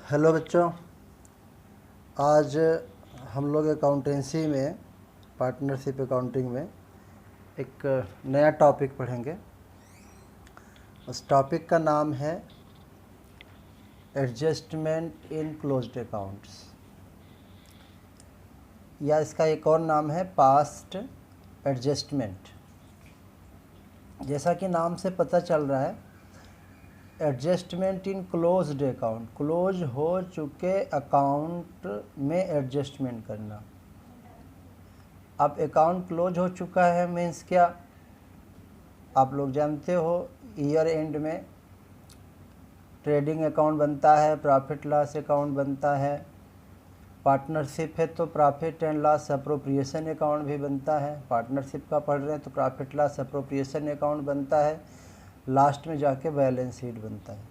Hello बच्चों, आज हम लोग अकाउंटेंसी में पार्टनरशिप अकाउंटिंग में एक नया टॉपिक पढ़ेंगे। उस टॉपिक का नाम है एडजस्टमेंट इन क्लोज्ड अकाउंट्स, या इसका एक और नाम है पास्ट एडजस्टमेंट। जैसा कि नाम से पता चल रहा है, adjustment in closed account, close हो चुके अकाउंट में एडजस्टमेंट करना। अब अकाउंट क्लोज हो चुका है मीन्स क्या, आप लोग जानते हो ईयर एंड में ट्रेडिंग अकाउंट बनता है, प्रॉफिट लॉस अकाउंट बनता है। पार्टनरशिप है तो profit and loss appropriation account भी बनता है। पार्टनरशिप का पढ़ रहे हैं तो प्रॉफिट लॉस अप्रोप्रिएशन अकाउंट बनता है। लास्ट में जाके बैलेंस शीट बनता है।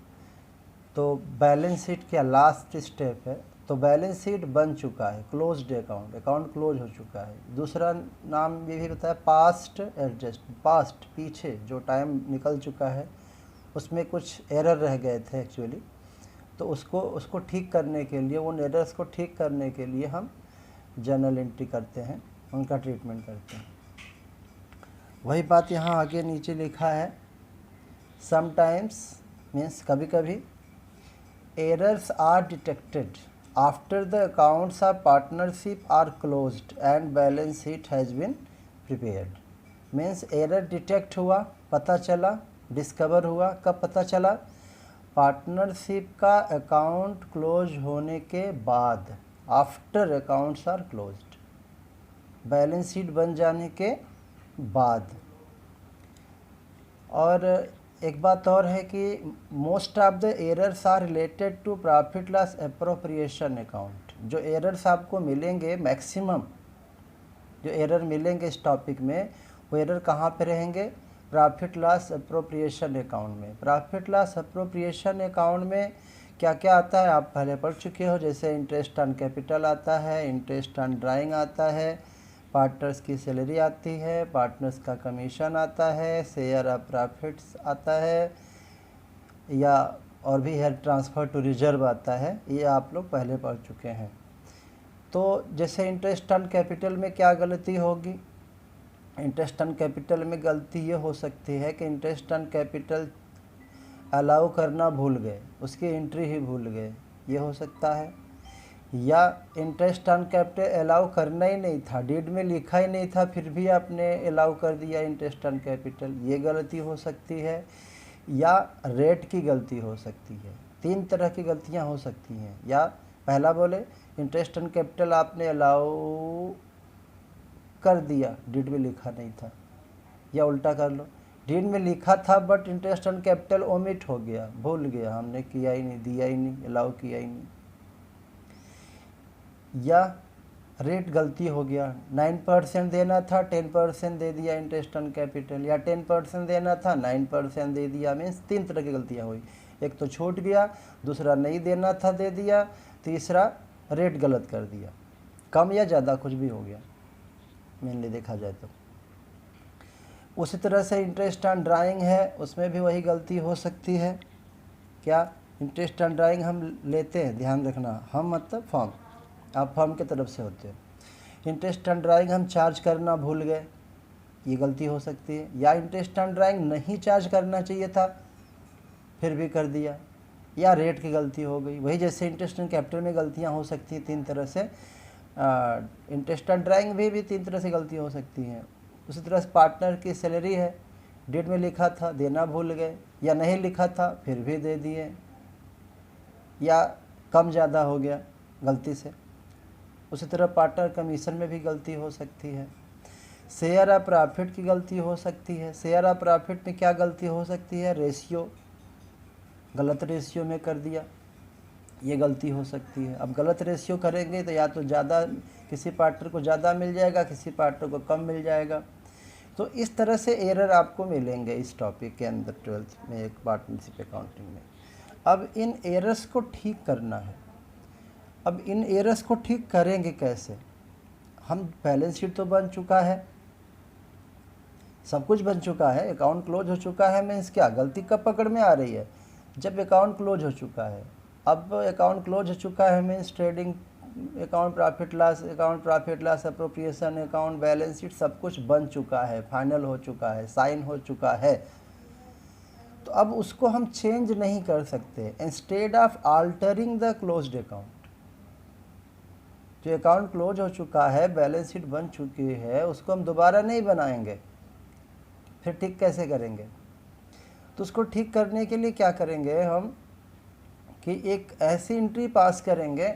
तो बैलेंस शीट क्या लास्ट स्टेप है, तो बैलेंस शीट बन चुका है, क्लोज्ड अकाउंट, अकाउंट क्लोज हो चुका है। दूसरा नाम ये भी बताया पास्ट एडजस्ट, पास्ट पीछे जो टाइम निकल चुका है उसमें कुछ एरर रह गए थे एक्चुअली, तो उसको ठीक करने के लिए, उन एरर्स को ठीक करने के लिए हम जर्नल एंट्री करते हैं, उनका ट्रीटमेंट करते हैं। वही बात यहाँ आगे नीचे लिखा है, समटाइम्स मीन्स कभी कभी errors are detected after the accounts of partnership are closed and balance sheet has been prepared। Means error detect हुआ, पता चला, डिस्कवर हुआ। कब पता चला? पार्टनरशिप का अकाउंट क्लोज होने के बाद, after accounts are closed, balance sheet बन जाने के बाद। और एक बात और है कि most of the errors are related to profit loss appropriation account. जो एरर्स आपको मिलेंगे, मैक्सिमम जो एरर मिलेंगे इस टॉपिक में, वो एरर कहाँ पे रहेंगे? प्रॉफिट लॉस अप्रोप्रिएशन अकाउंट में। प्रॉफिट लॉस अप्रोप्रिएशन अकाउंट में क्या क्या आता है आप पहले पढ़ चुके हो, जैसे इंटरेस्ट ऑन कैपिटल आता है, इंटरेस्ट ऑन ड्राइंग आता है, पार्टनर्स की सैलरी आती है, पार्टनर्स का कमीशन आता है, शेयर ऑफ प्रॉफिट्स आता है, या और भी है ट्रांसफ़र टू रिजर्व आता है। ये आप लोग पहले पढ़ चुके हैं। तो जैसे इंटरेस्ट ऑन कैपिटल में क्या गलती होगी? इंटरेस्ट ऑन कैपिटल में गलती ये हो सकती है कि इंटरेस्ट ऑन कैपिटल अलाउ करना भूल गए, उसकी एंट्री ही भूल गए, ये हो सकता है। या इंटरेस्ट ऑन कैपिटल अलाउ करना ही नहीं था, डीड में लिखा ही नहीं था, फिर भी आपने अलाउ कर दिया इंटरेस्ट ऑन कैपिटल, ये गलती हो सकती है। या रेट की गलती हो सकती है। 3 तरह की गलतियां हो सकती हैं। या पहला बोले, इंटरेस्ट ऑन कैपिटल आपने अलाउ कर दिया, डीड में लिखा नहीं था। या उल्टा कर लो, डीड में लिखा था but interest on capital omit हो गया, भूल गया, हमने किया ही नहीं, दिया ही नहीं, अलाउ किया ही नहीं। या रेट गलती हो गया, 9% देना था, 10% दे दिया इंटरेस्ट ऑन कैपिटल, या 10% देना था, 9% दे दिया। मीन्स 3 तरह की गलतियाँ हुई। एक तो छूट गया, दूसरा नहीं देना था दे दिया, तीसरा रेट गलत कर दिया, कम या ज़्यादा कुछ भी हो गया मेनली देखा जाए तो। उसी तरह से इंटरेस्ट ऑन ड्राइंग है, उसमें भी वही गलती हो सकती है। क्या? इंटरेस्ट ऑन ड्राइंग हम लेते हैं, ध्यान रखना, हम मतलब फॉर्म, आप फर्म की तरफ से होते हैं। इंटरेस्ट ऑन ड्राइंग हम चार्ज करना भूल गए, ये गलती हो सकती है। या इंटरेस्ट ऑन ड्राइंग नहीं चार्ज करना चाहिए था, फिर भी कर दिया। या रेट की गलती हो गई। वही जैसे इंटरेस्ट ऑन कैपिटल में गलतियां हो सकती हैं 3 तरह से, इंटरेस्ट ऑन ड्राइंग में भी 3 तरह से गलती हो सकती हैं। उसी तरह से पार्टनर की सैलरी है, डेट में लिखा था, देना भूल गए, या नहीं लिखा था फिर भी दे दिए, या कम ज़्यादा हो गया गलती से। उसी तरह पार्टनर कमीशन में भी गलती हो सकती है। शेयर ऑफ प्रॉफिट की गलती हो सकती है। शेयर ऑफ प्रॉफिट में क्या गलती हो सकती है? रेशियो, गलत रेशियो में कर दिया, ये गलती हो सकती है। अब गलत रेशियो करेंगे तो या तो ज़्यादा, किसी पार्टनर को ज़्यादा मिल जाएगा, किसी पार्टनर को कम मिल जाएगा। तो इस तरह से एरर आपको मिलेंगे इस टॉपिक के अंदर 12th में, एक पार्टनरशिप अकाउंटिंग में। अब इन एरर्स को ठीक करना है। अब इन एरर्स को ठीक करेंगे कैसे? हम बैलेंस शीट तो बन चुका है, सब कुछ बन चुका है, अकाउंट क्लोज हो चुका है। मीन्स क्या, गलती कब पकड़ में आ रही है? जब अकाउंट क्लोज हो चुका है। अब अकाउंट क्लोज हो चुका है, means trading account, profit loss appropriation account, balance sheet सब कुछ बन चुका है, फाइनल हो चुका है, साइन हो चुका है। तो अब उसको हम चेंज नहीं कर सकते। Instead of altering the closed account, जो अकाउंट क्लोज हो चुका है, बैलेंस शीट बन चुकी है, उसको हम दोबारा नहीं बनाएंगे। फिर ठीक कैसे करेंगे? तो उसको ठीक करने के लिए क्या करेंगे हम कि एक ऐसी एंट्री पास करेंगे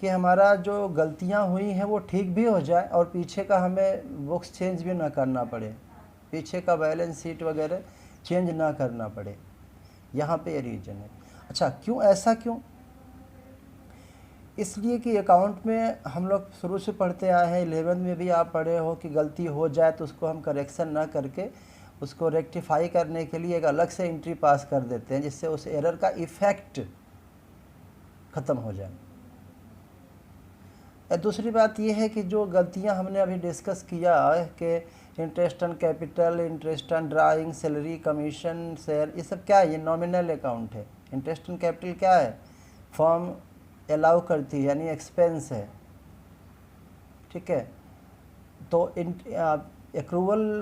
कि हमारा जो गलतियां हुई हैं वो ठीक भी हो जाए और पीछे का हमें बुक्स चेंज भी ना करना पड़े, पीछे का बैलेंस शीट वगैरह चेंज ना करना पड़े। यहाँ पे ये रीज़न है। अच्छा, क्यों ऐसा क्यों? इसलिए कि अकाउंट में हम लोग शुरू से पढ़ते आए हैं, 11th में भी आप पढ़े हो कि गलती हो जाए तो उसको हम करेक्शन ना करके उसको रेक्टिफाई करने के लिए एक अलग से एंट्री पास कर देते हैं, जिससे उस एरर का इफ़ेक्ट ख़त्म हो जाए। दूसरी बात यह है कि जो गलतियां हमने अभी डिस्कस किया है कि interest on capital, interest on drawing, salary, commission, share, ये सब क्या है? ये नॉमिनल अकाउंट है। इंटरेस्ट ऑन कैपिटल क्या है? फर्म अलाउ करती है, यानी एक्सपेंस है, ठीक है। तो एक्रूवल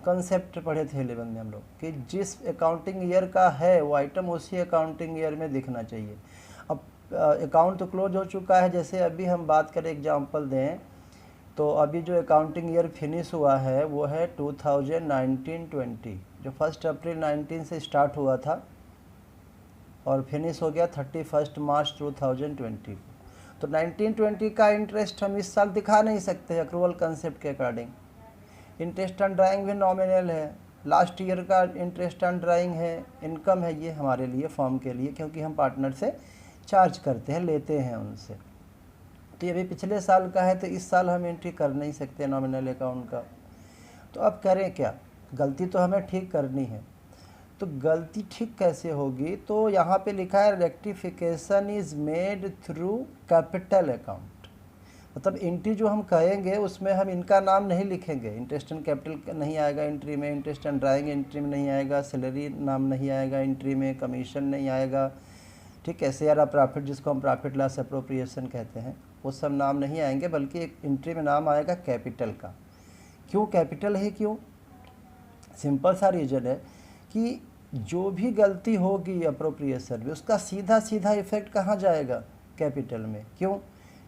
कंसेप्ट पढ़े थे 11 में हम लोग कि जिस अकाउंटिंग ईयर का है वो आइटम उसी अकाउंटिंग ईयर में दिखना चाहिए। अब अकाउंट तो क्लोज हो चुका है, जैसे अभी हम बात करें, एग्जांपल दें तो अभी जो अकाउंटिंग ईयर फिनिश हुआ है वो है 2019-20, जो 1 अप्रैल 19 से स्टार्ट हुआ था और फिनिश हो गया 31 मार्च 2020। तो 19-20 का इंटरेस्ट हम इस साल दिखा नहीं सकते अक्रूवल कंसेप्ट के अकॉर्डिंग। इंटरेस्ट ऑन ड्राइंग भी नॉमिनल है, लास्ट ईयर का इंटरेस्ट ऑन ड्राइंग है, इनकम है ये हमारे लिए, फर्म के लिए, क्योंकि हम पार्टनर से चार्ज करते हैं, लेते हैं उनसे। तो ये भी पिछले साल का है, तो इस साल हम एंट्री कर नहीं सकते नॉमिनल अकाउंट का। तो अब करें क्या? गलती तो हमें ठीक करनी है। तो गलती ठीक कैसे होगी? तो यहाँ पे लिखा है rectification is made through capital account. मतलब एंट्री जो हम कहेंगे उसमें हम इनका नाम नहीं लिखेंगे, इंटरेस्ट ऑन कैपिटल नहीं आएगा एंट्री में, इंटरेस्ट ऑन ड्राइंग एंट्री में नहीं आएगा, सैलरी नाम नहीं आएगा एंट्री में, कमीशन नहीं आएगा, ठीक है, शेयर ऑफ प्रॉफिट जिसको हम प्रॉफिट लॉस अप्रोप्रिएशन कहते हैं, वो सब नाम नहीं आएंगे, बल्कि एक एंट्री में नाम आएगा कैपिटल का। क्यों कैपिटल है? क्यों? सिंपल सा रीज़न है कि जो भी गलती होगी अप्रोप्रिएशन में उसका सीधा सीधा इफेक्ट कहाँ जाएगा? कैपिटल में। क्यों?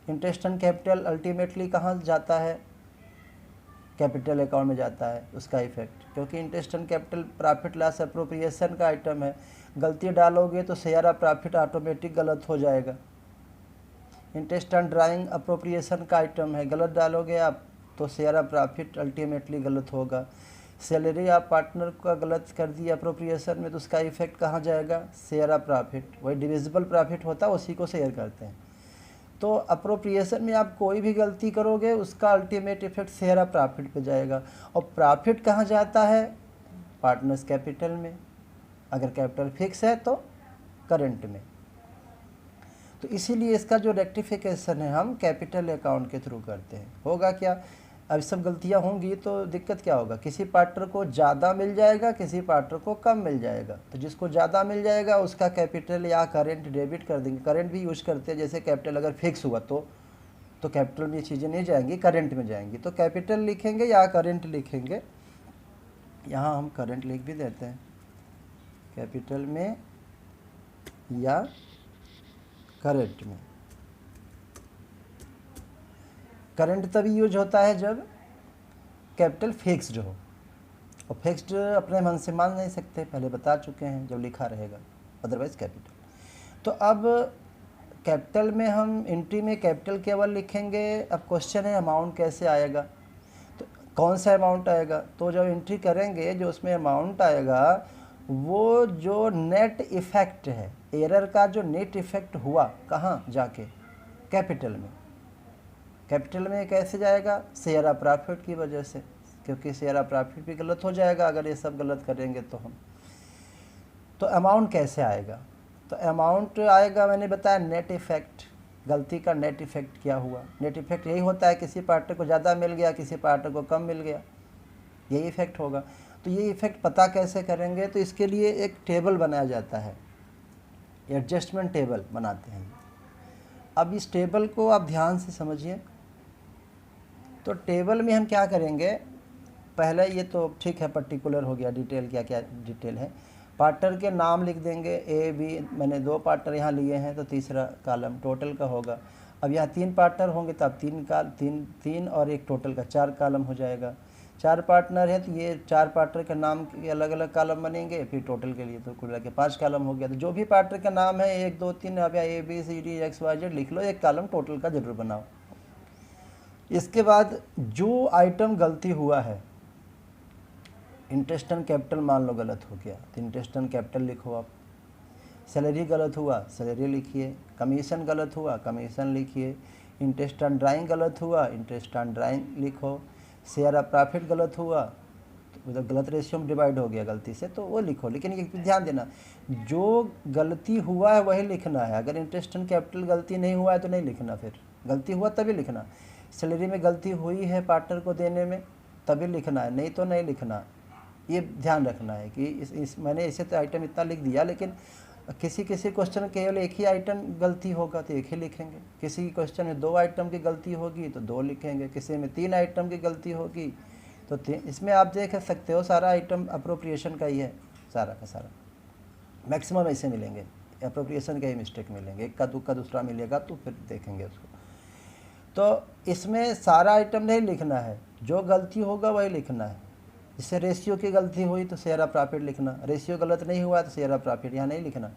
इंटरेस्ट ऑन कैपिटल अल्टीमेटली कहाँ जाता है? कैपिटल अकाउंट में जाता है उसका इफेक्ट, क्योंकि interest on capital profit loss appropriation का आइटम है। गलती डालोगे तो शेयर ऑफ प्रॉफिट ऑटोमेटिक गलत हो जाएगा। इंटरेस्ट ऑन ड्राइंग अप्रोप्रिएशन का आइटम है, गलत डालोगे आप तो शेयर ऑफ प्रॉफिट अल्टीमेटली गलत होगा। सैलरी आप पार्टनर का गलत कर दिया अप्रोप्रिएशन में तो उसका इफेक्ट कहाँ जाएगा? शेयर ऑफ प्रॉफिट, वही डिविजिबल प्रॉफिट होता है उसी को शेयर करते हैं। तो अप्रोप्रिएशन में आप कोई भी गलती करोगे उसका ultimate effect share of profit पे जाएगा। और प्रॉफिट कहाँ जाता है? पार्टनर्स कैपिटल में, अगर कैपिटल फिक्स है तो करंट में। तो इसीलिए इसका जो रेक्टिफिकेशन है हम कैपिटल अकाउंट के थ्रू करते हैं। होगा क्या? अब सब गलतियां होंगी तो दिक्कत क्या होगा? किसी पार्टनर को ज़्यादा मिल जाएगा, किसी पार्टनर को कम मिल जाएगा। तो जिसको ज़्यादा मिल जाएगा उसका कैपिटल या करंट डेबिट कर देंगे। करंट भी यूज करते हैं, जैसे कैपिटल अगर फिक्स हुआ तो कैपिटल में ये चीज़ें नहीं जाएंगी, करंट में जाएंगी। तो कैपिटल लिखेंगे या करंट लिखेंगे, यहाँ हम करंट लिख भी देते हैं, कैपिटल में या करंट में। करंट तभी यूज होता है जब कैपिटल फिक्स्ड हो, और फिक्स्ड अपने मन से मान नहीं सकते, पहले बता चुके हैं, जब लिखा रहेगा, अदरवाइज कैपिटल। तो अब कैपिटल में हम एंट्री में कैपिटल केवल लिखेंगे। अब क्वेश्चन है अमाउंट कैसे आएगा? तो कौन सा अमाउंट आएगा? तो जब एंट्री करेंगे जो उसमें अमाउंट आएगा वो जो नेट इफ़ेक्ट है, एरर का जो नेट इफ़ेक्ट हुआ कहाँ जाके? कैपिटल में। कैपिटल में कैसे जाएगा? शेयर ऑफ प्रॉफिट की वजह से, क्योंकि शेयर ऑफ प्रॉफिट भी गलत हो जाएगा अगर ये सब गलत करेंगे तो हम। तो अमाउंट कैसे आएगा? तो अमाउंट आएगा, मैंने बताया नेट इफ़ेक्ट, गलती का नेट इफ़ेक्ट क्या हुआ। नेट इफ़ेक्ट यही होता है, किसी पार्टनर को ज़्यादा मिल गया, किसी पार्टनर को कम मिल गया, यही इफ़ेक्ट होगा। तो ये इफ़ेक्ट पता कैसे करेंगे? तो इसके लिए एक टेबल बनाया जाता है, एडजस्टमेंट टेबल बनाते हैं। अब इस टेबल को आप ध्यान से समझिए। तो टेबल में हम क्या करेंगे, पहले ये तो ठीक है, पर्टिकुलर हो गया, डिटेल क्या क्या डिटेल है। पार्टनर के नाम लिख देंगे, ए बी, मैंने 2 पार्टनर यहाँ लिए हैं तो तीसरा कॉलम टोटल का होगा। अब यहाँ 3 पार्टनर होंगे तो अब 3 और एक टोटल का 4 कॉलम हो जाएगा। 4 पार्टनर है तो ये 4 पार्टनर के नाम के अलग अलग कॉलम बनेंगे, फिर टोटल के लिए तो कुल मिला के 5 कॉलम हो गया। तो जो भी पार्टनर का नाम है 1 2 3, अब या ABCD XYZ लिख लो, एक कॉलम टोटल का जरूर बनाओ। इसके बाद जो आइटम गलती हुआ है, इंटरेस्ट एंड कैपिटल मान लो गलत हो गया तो इंटरेस्ट एंड कैपिटल लिखो आप। सैलरी गलत हुआ, सैलरी लिखिए। कमीशन गलत हुआ, कमीशन लिखिए। इंटरेस्ट एंड ड्राइंग गलत हुआ, इंटरेस्ट एंड ड्राइंग लिखो। शेयर ऑफ प्रॉफिट गलत हुआ तो मतलब गलत रेशियो में डिवाइड हो गया गलती से, तो वो लिखो। लेकिन ये ध्यान देना, जो गलती हुआ है वही लिखना है। अगर इंटरेस्ट एंड कैपिटल गलती नहीं हुआ है तो नहीं लिखना, फिर गलती हुआ तभी लिखना। सैलरी में गलती हुई है पार्टनर को देने में तभी लिखना है, नहीं तो नहीं लिखना। ये ध्यान रखना है कि मैंने ऐसे तो आइटम इतना लिख दिया, लेकिन किसी क्वेश्चन में केवल एक ही आइटम गलती होगा तो एक ही लिखेंगे, किसी क्वेश्चन में 2 आइटम की गलती होगी तो 2 लिखेंगे, किसी में 3 आइटम की गलती होगी तो इसमें आप देख सकते हो सारा आइटम अप्रोप्रिएशन का ही है, सारा का सारा मैक्सिमम ऐसे मिलेंगे, अप्रोप्रिएशन के ही मिस्टेक मिलेंगे, एक का तुक्का दूसरा मिलेगा तो फिर देखेंगे उसको। तो इसमें सारा आइटम नहीं लिखना है, जो गलती होगा वही लिखना है। इससे रेशियो की गलती हुई तो शेयर ऑफ प्रॉफिट लिखना, रेशियो गलत नहीं हुआ तो शेयर ऑफ प्रॉफिट यहाँ नहीं लिखना।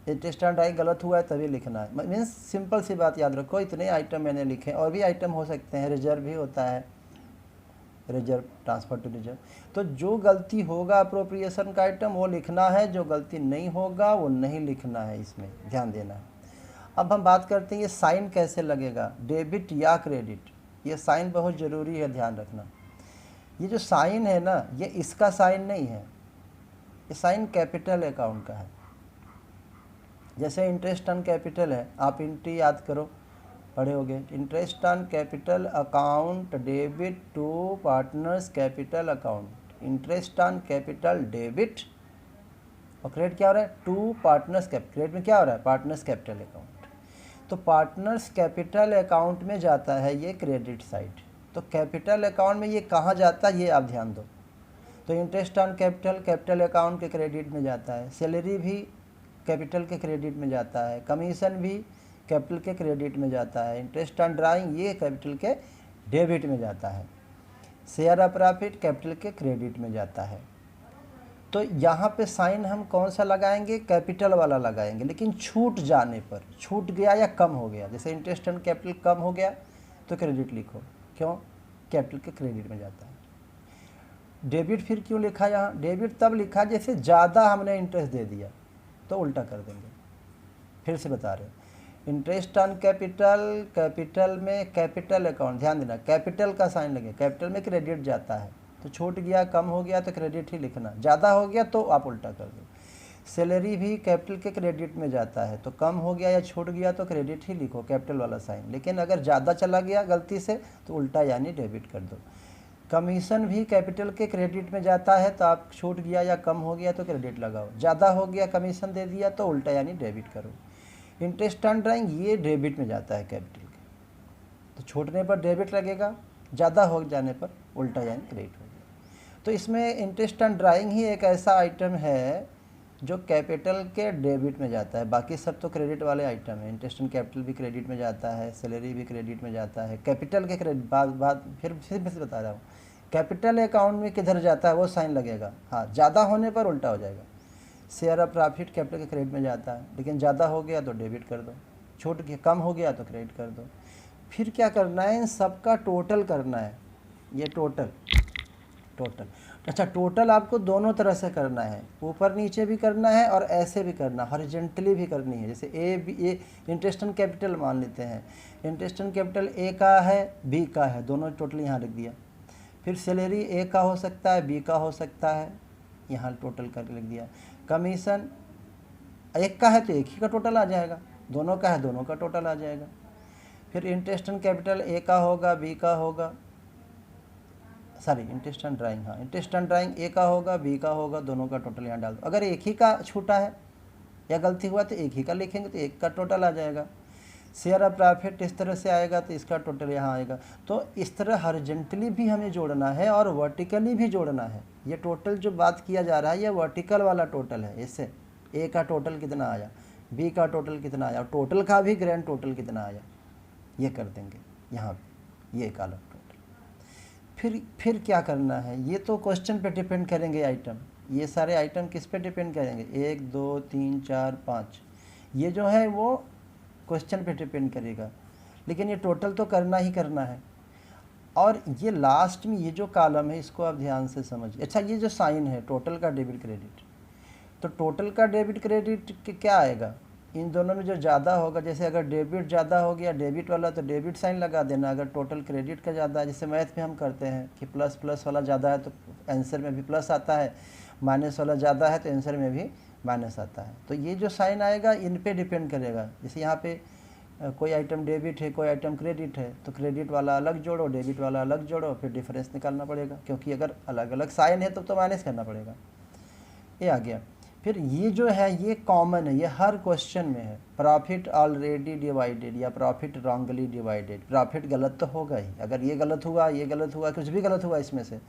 इंटरेस्ट एंड ड्राइंग गलत हुआ है तभी लिखना है। मीन्स सिंपल सी बात याद रखो, इतने आइटम मैंने लिखे। और भी आइटम हो सकते हैं, रिजर्व भी होता है, रिजर्व, ट्रांसफर टू रिजर्व। तो जो गलती होगा अप्रोप्रिएशन का आइटम वो लिखना है, जो गलती नहीं होगा वो नहीं लिखना है, इसमें ध्यान देना है। अब हम बात करते हैं ये साइन कैसे लगेगा, डेबिट या क्रेडिट। ये साइन बहुत ज़रूरी है, ध्यान रखना। ये जो साइन है ना, ये इसका साइन नहीं है, ये साइन कैपिटल अकाउंट का है। जैसे इंटरेस्ट ऑन कैपिटल है, आप इंट्री याद करो, पढ़े होगे, interest on capital account debit to partners capital account. Interest on capital debit और क्रेडिट क्या हो रहा है, टू पार्टनर्स कैपिटल। क्रेडिट में क्या हो रहा है, पार्टनर्स कैपिटल अकाउंट। तो पार्टनर्स कैपिटल अकाउंट में जाता है ये क्रेडिट साइड। तो कैपिटल अकाउंट में ये कहाँ जाता है ये आप ध्यान दो। तो interest on capital capital account के क्रेडिट में जाता है, सैलरी भी कैपिटल के क्रेडिट में जाता है, कमीशन भी कैपिटल के क्रेडिट में जाता है, इंटरेस्ट ऑन ड्राइंग ये कैपिटल के डेबिट में जाता है, शेयर ऑफ प्रॉफिट कैपिटल के क्रेडिट में जाता है। तो यहाँ पे साइन हम कौन सा लगाएंगे, कैपिटल वाला लगाएंगे। लेकिन छूट जाने पर, छूट गया या कम हो गया, जैसे इंटरेस्ट ऑन कैपिटल कम हो गया तो क्रेडिट लिखो, क्यों, कैपिटल के क्रेडिट में जाता है। डेबिट फिर क्यों लिखा यहाँ, डेबिट तब लिखा जैसे ज़्यादा हमने इंटरेस्ट दे दिया तो उल्टा कर देंगे। फिर से बता रहे हैं, इंटरेस्ट ऑन कैपिटल, कैपिटल में कैपिटल अकाउंट, ध्यान देना कैपिटल का साइन लगे, कैपिटल में क्रेडिट जाता है तो छूट गया कम हो गया तो क्रेडिट ही लिखना, ज़्यादा हो गया तो आप उल्टा कर दो। सैलरी भी कैपिटल के क्रेडिट में जाता है तो कम हो गया या छूट गया तो क्रेडिट ही लिखो, कैपिटल वाला साइन। लेकिन अगर ज़्यादा चला गया गलती से तो उल्टा यानी डेबिट कर दो। कमीशन भी कैपिटल के क्रेडिट में जाता है तो आप छूट गया या कम हो गया तो क्रेडिट लगाओ, ज़्यादा हो गया कमीशन दे दिया तो उल्टा यानी डेबिट करो। इंटरेस्ट ऑन ड्राइंग ये डेबिट में जाता है कैपिटल के, तो छूटने पर डेबिट लगेगा, ज़्यादा हो जाने पर उल्टा यानी क्रेडिट हो गया। तो इसमें इंटरेस्ट ऑन ड्राइंग ही एक ऐसा आइटम है जो कैपिटल के डेबिट में जाता है, बाकी सब तो क्रेडिट वाले आइटम है। इंटरेस्ट ऑन कैपिटल भी क्रेडिट में जाता है, सैलरी भी क्रेडिट में जाता है, कैपिटल के क्रेडिट बात फिर बता रहा हूँ, कैपिटल अकाउंट में किधर जाता है वो साइन लगेगा। हाँ, ज़्यादा होने पर उल्टा हो जाएगा। शेयर ऑफ प्रॉफिट कैपिटल के क्रेडिट में जाता है, लेकिन ज़्यादा हो गया तो डेबिट कर दो, छूट के कम हो गया तो क्रेडिट कर दो। फिर क्या करना है, इन सबका टोटल करना है। ये टोटल अच्छा, टोटल आपको दोनों तरह से करना है, ऊपर नीचे भी करना है और ऐसे भी करना, हॉरिजॉन्टली भी करनी है। जैसे ए इंटरेस्ट ऑन कैपिटल मान लेते हैं, इंटरेस्ट ऑन कैपिटल ए का है बी का है, दोनों टोटल यहाँ लिख दिया। फिर सैलरी ए का हो सकता है बी का हो सकता है, यहाँ टोटल करके लिख दिया। कमीशन एक का है तो एक ही का टोटल आ जाएगा, दोनों का है दोनों का टोटल आ जाएगा। फिर इंटरेस्ट ऑन कैपिटल ए का होगा बी का होगा, सॉरी इंटरेस्ट ऑन ड्राइंग, हाँ इंटरेस्ट ऑन ड्राइंग ए का होगा बी का होगा, दोनों का टोटल यहाँ डाल दो। अगर एक ही का छूटा है या गलती हुआ तो एक ही का लिखेंगे तो एक का टोटल आ जाएगा। शेयर ऑफ प्रॉफिट इस तरह से आएगा तो इसका टोटल यहाँ आएगा। तो इस तरह हॉरिजॉन्टली भी हमें जोड़ना है और वर्टिकली भी जोड़ना है। ये टोटल जो बात किया जा रहा है ये वर्टिकल वाला टोटल है। इससे ए का टोटल कितना आया, बी का टोटल कितना आया, और टोटल का भी ग्रैंड टोटल कितना आया, ये कर देंगे यहाँ पे, ये कॉलम टोटल। फिर क्या करना है, ये तो क्वेश्चन पे डिपेंड करेंगे आइटम। ये सारे आइटम किस पे डिपेंड करेंगे, 1 2 3 4 5, ये जो है वो क्वेश्चन पे डिपेंड करेगा, लेकिन ये टोटल तो करना ही करना है। और ये लास्ट में ये जो कॉलम है इसको आप ध्यान से समझिए। अच्छा, ये जो साइन है टोटल का डेबिट क्रेडिट, तो टोटल का डेबिट क्रेडिट क्या आएगा, इन दोनों में जो ज़्यादा होगा, जैसे अगर डेबिट ज़्यादा हो गया डेबिट वाला तो डेबिट साइन लगा देना। अगर टोटल क्रेडिट का ज़्यादा है, जैसे मैथ में हम करते हैं कि प्लस प्लस वाला ज़्यादा है तो आंसर में भी प्लस आता है, माइनस वाला ज़्यादा है तो आंसर में भी माइनस आता है। तो ये जो साइन आएगा इन पे डिपेंड करेगा। जैसे यहाँ पे कोई आइटम डेबिट है, कोई आइटम क्रेडिट है, तो क्रेडिट वाला अलग जोड़ो, डेबिट वाला अलग जोड़ो, फिर डिफरेंस निकालना पड़ेगा, क्योंकि अगर अलग अलग साइन है तो माइनस करना पड़ेगा। ये आ गया। फिर ये जो है ये कॉमन है, ये हर क्वेश्चन में है। प्रॉफिट ऑलरेडी डिवाइडेड या प्रॉफिट रॉन्गली डिवाइडेड। प्रॉफिट गलत तो होगा ही, अगर ये गलत हुआ, ये गलत हुआ, कुछ भी गलत हुआ इसमें से,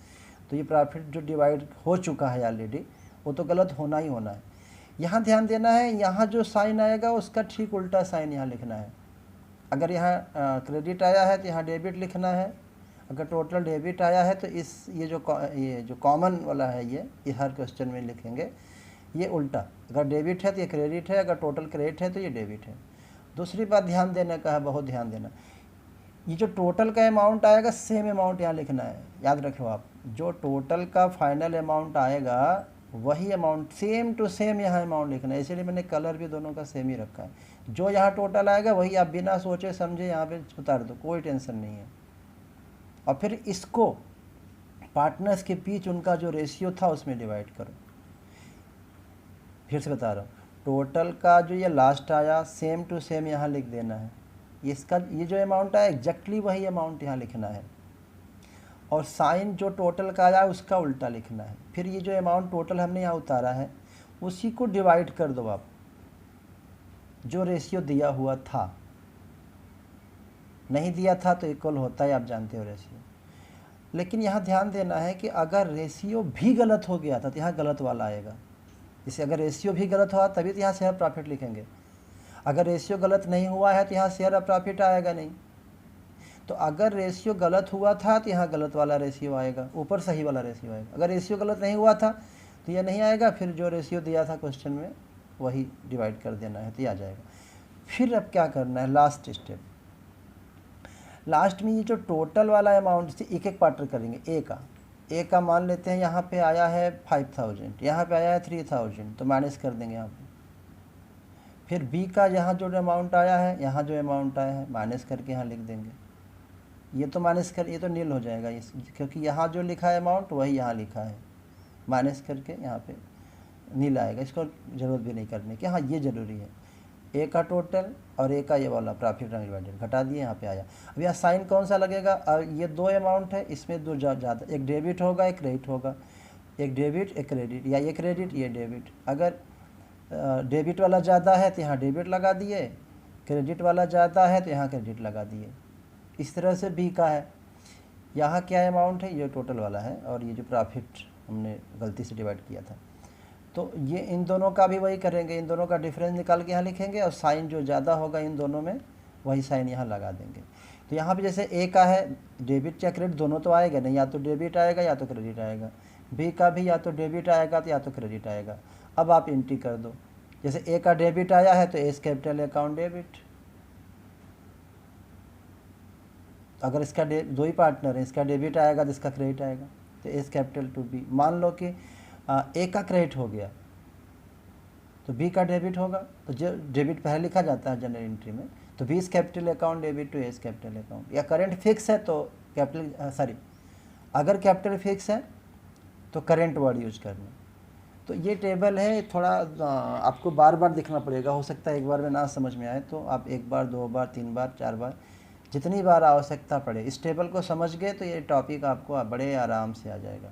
तो ये प्रॉफिट जो डिवाइड हो चुका है ऑलरेडी वो तो गलत होना ही होना है। यहाँ ध्यान देना है, यहाँ जो साइन आएगा उसका ठीक उल्टा साइन यहाँ लिखना है। अगर यहाँ क्रेडिट आया है तो यहाँ डेबिट लिखना है। अगर टोटल डेबिट आया है तो ये जो कॉमन वाला है ये हर क्वेश्चन में लिखेंगे, ये उल्टा। अगर डेबिट है तो ये क्रेडिट है, अगर टोटल क्रेडिट है तो ये डेबिट है। दूसरी बात ध्यान देने का है, बहुत ध्यान देना, ये जो टोटल का अमाउंट आएगा सेम अमाउंट यहाँ लिखना है। याद रखो आप, जो टोटल का फाइनल अमाउंट आएगा वही अमाउंट सेम टू सेम यहाँ अमाउंट लिखना है। इसलिए मैंने कलर भी दोनों का सेम ही रखा है। जो यहाँ टोटल आएगा वही आप बिना सोचे समझे यहाँ पे उतार दो, कोई टेंशन नहीं है। और फिर इसको पार्टनर्स के बीच उनका जो रेशियो था उसमें डिवाइड करो। फिर से बता रहा हूँ, टोटल का जो ये लास्ट आया सेम टू सेम यहाँ लिख देना है। इसका ये जो अमाउंट आया एग्जैक्टली वही अमाउंट यहाँ लिखना है, और साइन जो टोटल का आया उसका उल्टा लिखना है। फिर ये जो अमाउंट टोटल हमने यहाँ उतारा है उसी को डिवाइड कर दो आप, जो रेशियो दिया हुआ था। नहीं दिया था तो इक्वल होता है, आप जानते हो रेशियो। लेकिन यहाँ ध्यान देना है कि अगर रेशियो भी गलत हो गया था तो यहाँ गलत वाला आएगा। इसे अगर रेशियो भी गलत हुआ तभी तो यहाँ शेयर प्रॉफिट लिखेंगे। अगर रेशियो गलत नहीं हुआ है तो यहाँ शेयर ऑफ प्रॉफिट आएगा नहीं। तो अगर रेशियो गलत हुआ था तो यहाँ गलत वाला रेशियो आएगा, ऊपर सही वाला रेशियो आएगा। अगर रेशियो गलत नहीं हुआ था तो ये नहीं आएगा, फिर जो रेशियो दिया था क्वेश्चन में वही डिवाइड कर देना है तो ये आ जाएगा। फिर अब क्या करना है, लास्ट स्टेप। लास्ट में ये जो टोटल वाला अमाउंट से एक एक पार्ट करेंगे। ए का मान लेते हैं यहाँ पे आया है 5000, यहाँ पे आया है 3000, तो माइनस कर देंगे यहाँ पे। फिर बी का यहाँ जो अमाउंट आया है, यहाँ जो अमाउंट आया है माइनस करके यहाँ लिख देंगे। ये तो माइनस कर, ये तो नील हो जाएगा इस, क्योंकि यहाँ जो लिखा है अमाउंट वही यहाँ लिखा है, माइनस करके यहाँ पे नील आएगा। इसको ज़रूरत भी नहीं करने की। हाँ ये ज़रूरी है, ए का टोटल और ए का ये वाला प्रॉफिट डिवाइडेड घटा दिए, यहाँ पे आया। अब यहाँ साइन कौन सा लगेगा, ये दो अमाउंट है, इसमें दो ज़्यादा, एक डेबिट होगा एक क्रेडिट होगा, एक डेबिट एक क्रेडिट, या ये क्रेडिट ये डेबिट। अगर डेबिट वाला ज़्यादा है तो यहाँ डेबिट लगा दिए, क्रेडिट वाला ज़्यादा है तो यहाँ क्रेडिट लगा दिए। इस तरह से बी का है, यहाँ क्या अमाउंट है, ये टोटल वाला है, और ये जो प्रॉफिट हमने गलती से डिवाइड किया था, तो ये इन दोनों का भी वही करेंगे। इन दोनों का डिफरेंस निकाल के यहाँ लिखेंगे, और साइन जो ज़्यादा होगा इन दोनों में वही साइन यहाँ लगा देंगे। तो यहाँ पे जैसे ए का है डेबिट या क्रेडिट दोनों तो आएगा नहीं, या तो डेबिट आएगा या तो क्रेडिट आएगा। बी का भी या तो डेबिट आएगा तो या तो क्रेडिट आएगा। अब आप एंट्री कर दो, जैसे ए का डेबिट आया है तो एस कैपिटल अकाउंट डेबिट। अगर इसका दो ही पार्टनर है, इसका डेबिट आएगा तो इसका क्रेडिट आएगा, तो एस कैपिटल टू बी। मान लो कि ए का क्रेडिट हो गया तो बी का डेबिट होगा, तो जो डेबिट पहले लिखा जाता है जनरल एंट्री में, तो B's capital account debit to A's capital account. या करेंट फिक्स है तो कैपिटल अगर कैपिटल फिक्स है तो करेंट वर्ड यूज करना। तो ये टेबल है, थोड़ा आपको बार बार दिखना पड़ेगा, हो सकता है एक बार में ना समझ में आए, तो आप एक बार दो बार तीन बार चार बार जितनी बार आवश्यकता पड़े इस टेबल को समझ गए तो ये टॉपिक आपको बड़े आराम से आ जाएगा।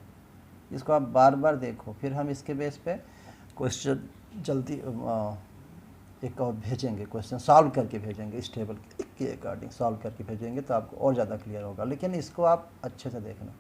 इसको आप बार बार देखो, फिर हम इसके बेस पे क्वेश्चन जल्दी एक और भेजेंगे, क्वेश्चन सॉल्व करके भेजेंगे, इस टेबल के अकॉर्डिंग सॉल्व करके भेजेंगे तो आपको और ज़्यादा क्लियर होगा। लेकिन इसको आप अच्छे से देखना।